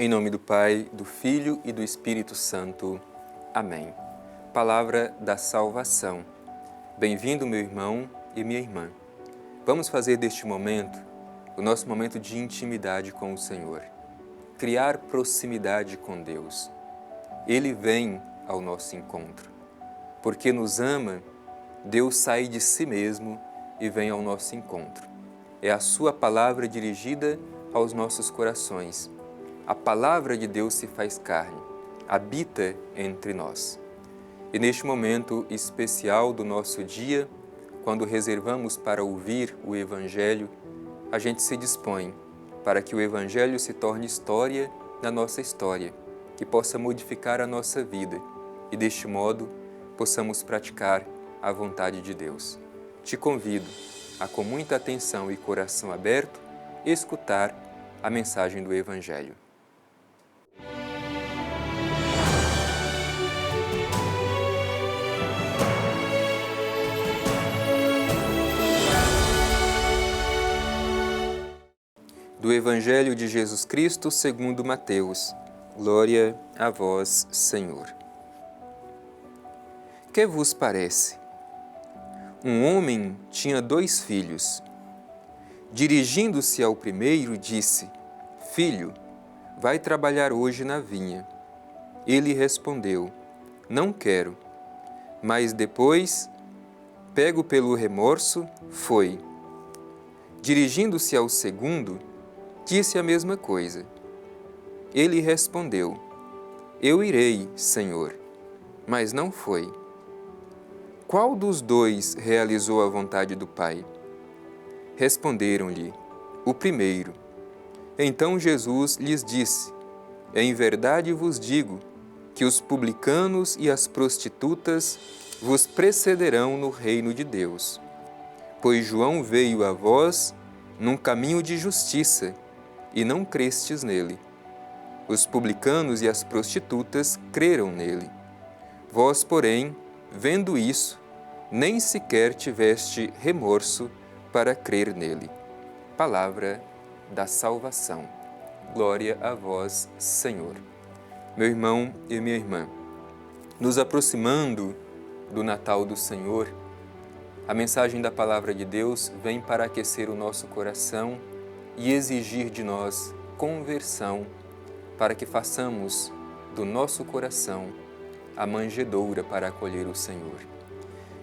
Em nome do Pai, do Filho e do Espírito Santo. Amém. Palavra da salvação. Bem-vindo, meu irmão e minha irmã. Vamos fazer deste momento o nosso momento de intimidade com o Senhor. Criar proximidade com Deus. Ele vem ao nosso encontro. Porque nos ama, Deus sai de si mesmo e vem ao nosso encontro. É a sua palavra dirigida aos nossos corações. A palavra de Deus se faz carne, habita entre nós. E neste momento especial do nosso dia, quando reservamos para ouvir o Evangelho, a gente se dispõe para que o Evangelho se torne história na nossa história, que possa modificar a nossa vida e, deste modo, possamos praticar a vontade de Deus. Te convido a, com muita atenção e coração aberto, escutar a mensagem do Evangelho. Do Evangelho de Jesus Cristo segundo Mateus. Glória a vós, Senhor. Que vos parece? Um homem tinha 2 filhos. Dirigindo-se ao primeiro, disse: Filho, vai trabalhar hoje na vinha. Ele respondeu: Não quero. Mas depois, pego pelo remorso, foi. Dirigindo-se ao segundo, disse a mesma coisa. Ele respondeu: Eu irei, Senhor, mas não foi. Qual dos 2 realizou a vontade do Pai? Responderam-lhe: O primeiro. Então Jesus lhes disse: Em verdade vos digo que os publicanos e as prostitutas vos precederão no reino de Deus. Pois João veio a vós num caminho de justiça, e não crestes nele. Os publicanos e as prostitutas creram nele. Vós, porém, vendo isso, nem sequer tiveste remorso para crer nele. Palavra da salvação. Glória a vós, Senhor. Meu irmão e minha irmã, nos aproximando do Natal do Senhor, a mensagem da Palavra de Deus vem para aquecer o nosso coração e exigir de nós conversão para que façamos do nosso coração a manjedoura para acolher o Senhor.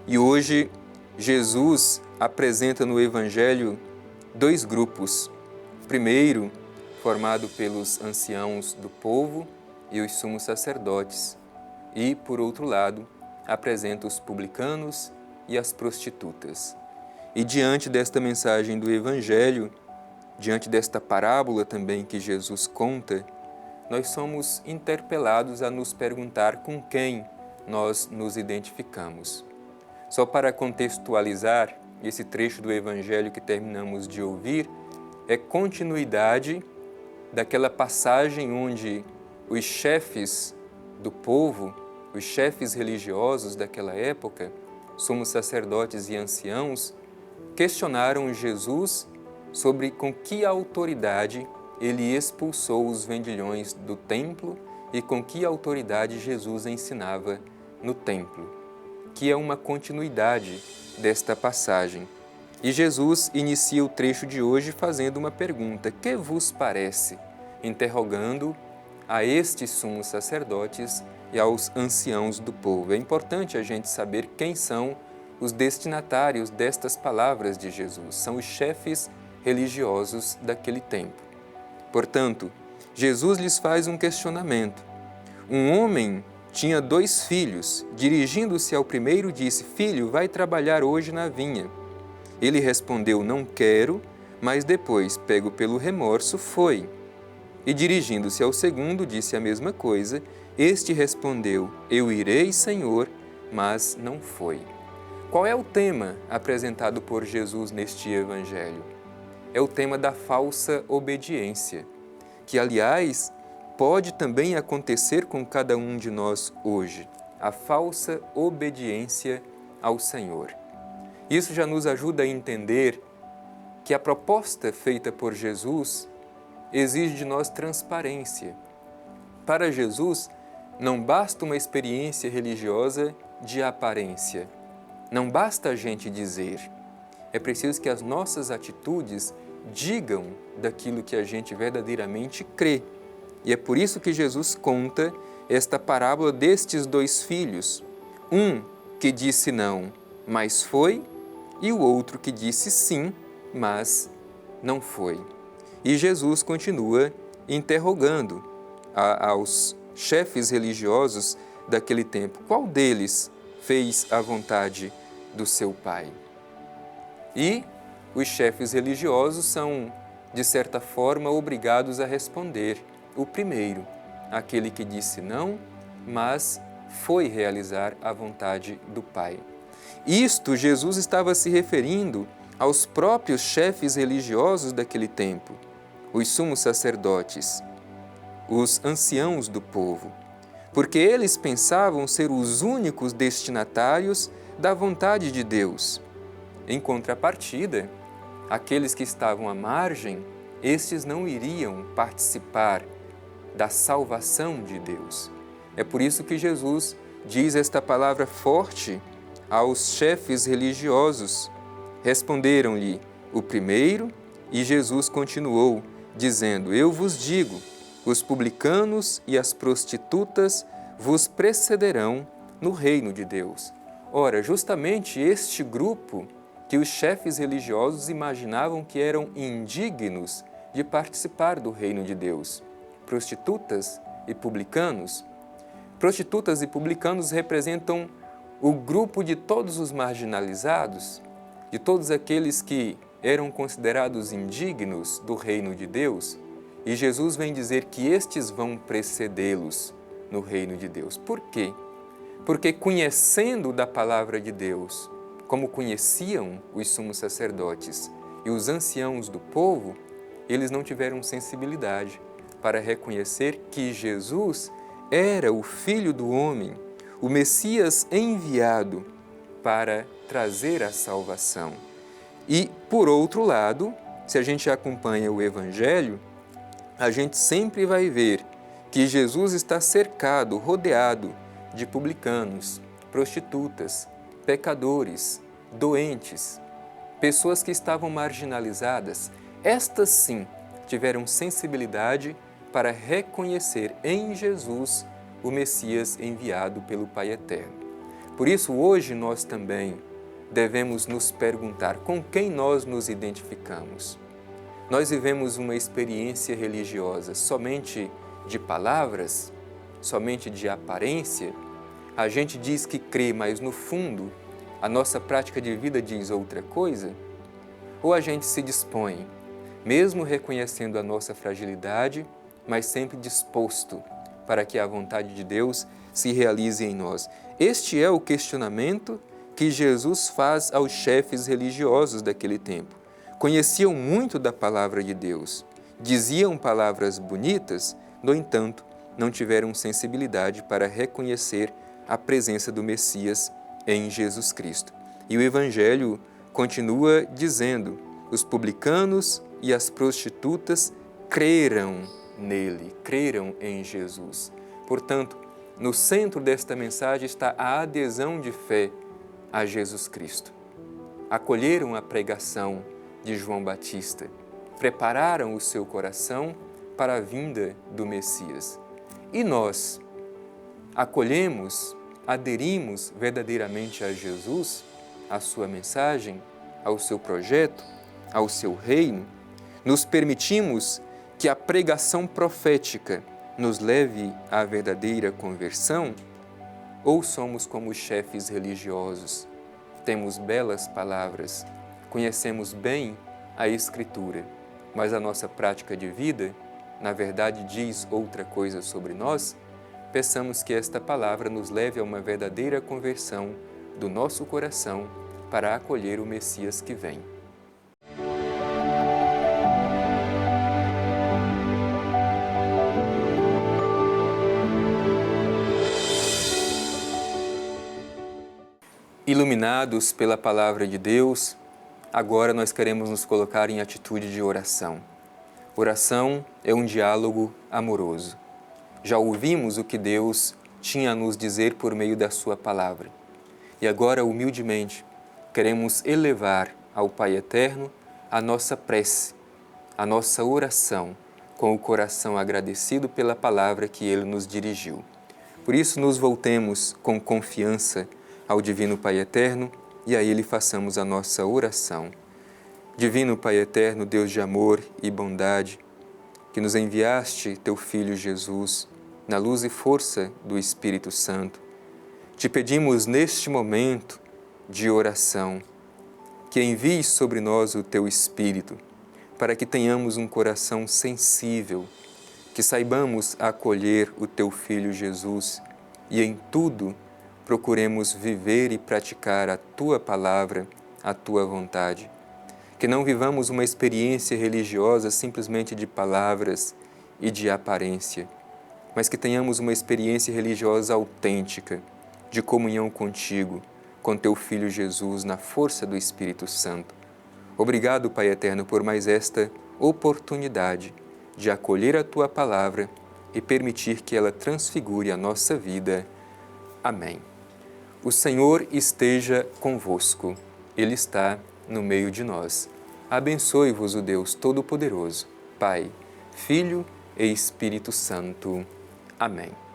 E hoje, Jesus apresenta no Evangelho 2 grupos. Primeiro, formado pelos anciãos do povo e os sumos sacerdotes. E, por outro lado, apresenta os publicanos e as prostitutas. E diante desta mensagem do Evangelho, diante desta parábola também que Jesus conta, nós somos interpelados a nos perguntar com quem nós nos identificamos. Só para contextualizar, esse trecho do Evangelho que terminamos de ouvir é continuidade daquela passagem onde os chefes do povo, os chefes religiosos daquela época, sumos sacerdotes e anciãos, questionaram Jesus sobre com que autoridade ele expulsou os vendilhões do templo e com que autoridade Jesus ensinava no templo, que é uma continuidade desta passagem. E Jesus inicia o trecho de hoje fazendo uma pergunta: que vos parece? Interrogando a estes sumos sacerdotes e aos anciãos do povo. É importante a gente saber quem são os destinatários destas palavras de Jesus. São os chefes religiosos daquele tempo. Portanto, Jesus lhes faz um questionamento. Um homem tinha 2 filhos. Dirigindo-se ao primeiro, disse: Filho, vai trabalhar hoje na vinha. Ele respondeu: Não quero, mas depois, pego pelo remorso, foi. E dirigindo-se ao segundo, disse a mesma coisa. Este respondeu: Eu irei, Senhor, mas não foi. Qual é o tema apresentado por Jesus neste Evangelho? É o tema da falsa obediência, que, aliás, pode também acontecer com cada um de nós hoje, a falsa obediência ao Senhor. Isso já nos ajuda a entender que a proposta feita por Jesus exige de nós transparência, Para Jesus, não basta uma experiência religiosa de aparência. Não basta a gente dizer. É preciso que as nossas atitudes digam daquilo que a gente verdadeiramente crê. E é por isso que Jesus conta esta parábola destes dois filhos. Um que disse não, mas foi, e o outro que disse sim, mas não foi. E Jesus continua interrogando aos chefes religiosos daquele tempo, qual deles fez a vontade do seu Pai? E os chefes religiosos são, de certa forma, obrigados a responder. O primeiro, aquele que disse não, mas foi realizar a vontade do Pai. Isto Jesus estava se referindo aos próprios chefes religiosos daquele tempo, os sumos sacerdotes, os anciãos do povo, porque eles pensavam ser os únicos destinatários da vontade de Deus. Em contrapartida, aqueles que estavam à margem, estes não iriam participar da salvação de Deus. É por isso que Jesus diz esta palavra forte aos chefes religiosos. Responderam-lhe o primeiro, e Jesus continuou, dizendo: Eu vos digo, os publicanos e as prostitutas vos precederão no reino de Deus. Ora, justamente este grupo que os chefes religiosos imaginavam que eram indignos de participar do reino de Deus. Prostitutas e publicanos. Prostitutas e publicanos representam o grupo de todos os marginalizados, de todos aqueles que eram considerados indignos do reino de Deus, e Jesus vem dizer que estes vão precedê-los no reino de Deus. Por quê? Porque conhecendo da palavra de Deus, como conheciam os sumos sacerdotes e os anciãos do povo, eles não tiveram sensibilidade para reconhecer que Jesus era o Filho do Homem, o Messias enviado para trazer a salvação. E, por outro lado, se a gente acompanha o Evangelho, a gente sempre vai ver que Jesus está cercado, rodeado de publicanos, prostitutas, pecadores, doentes, pessoas que estavam marginalizadas. Estas sim tiveram sensibilidade para reconhecer em Jesus o Messias enviado pelo Pai Eterno. Por isso, hoje nós também devemos nos perguntar com quem nós nos identificamos. Nós vivemos uma experiência religiosa somente de palavras, somente de aparência. A gente diz que crê, mas no fundo a nossa prática de vida diz outra coisa? Ou a gente se dispõe, mesmo reconhecendo a nossa fragilidade, mas sempre disposto para que a vontade de Deus se realize em nós? Este é o questionamento que Jesus faz aos chefes religiosos daquele tempo. Conheciam muito da palavra de Deus, diziam palavras bonitas, no entanto, não tiveram sensibilidade para reconhecer a presença do Messias em Jesus Cristo. E o Evangelho continua dizendo: os publicanos e as prostitutas creram nele, creram em Jesus. Portanto, no centro desta mensagem está a adesão de fé a Jesus Cristo. Acolheram a pregação de João Batista, prepararam o seu coração para a vinda do Messias. E nós acolhemos, aderimos verdadeiramente a Jesus, à sua mensagem, ao seu projeto, ao seu reino? Nos permitimos que a pregação profética nos leve à verdadeira conversão? Ou somos como os chefes religiosos? Temos belas palavras, conhecemos bem a Escritura, mas a nossa prática de vida, na verdade, diz outra coisa sobre nós? Peçamos que esta palavra nos leve a uma verdadeira conversão do nosso coração para acolher o Messias que vem. Iluminados pela palavra de Deus, agora nós queremos nos colocar em atitude de oração. Oração é um diálogo amoroso. Já ouvimos o que Deus tinha a nos dizer por meio da sua palavra. E agora, humildemente, queremos elevar ao Pai Eterno a nossa prece, a nossa oração, com o coração agradecido pela palavra que Ele nos dirigiu. Por isso, nos voltemos com confiança ao Divino Pai Eterno e a Ele façamos a nossa oração. Divino Pai Eterno, Deus de amor e bondade, que nos enviaste Teu Filho Jesus, na luz e força do Espírito Santo, te pedimos neste momento de oração que envies sobre nós o Teu Espírito, para que tenhamos um coração sensível, que saibamos acolher o Teu Filho Jesus e em tudo procuremos viver e praticar a Tua palavra, a Tua vontade. Que não vivamos uma experiência religiosa simplesmente de palavras e de aparência, mas que tenhamos uma experiência religiosa autêntica, de comunhão contigo, com Teu Filho Jesus, na força do Espírito Santo. Obrigado, Pai Eterno, por mais esta oportunidade de acolher a Tua palavra e permitir que ela transfigure a nossa vida. Amém. O Senhor esteja convosco. Ele está no meio de nós. Abençoe-vos o Deus Todo-Poderoso, Pai, Filho e Espírito Santo. Amém.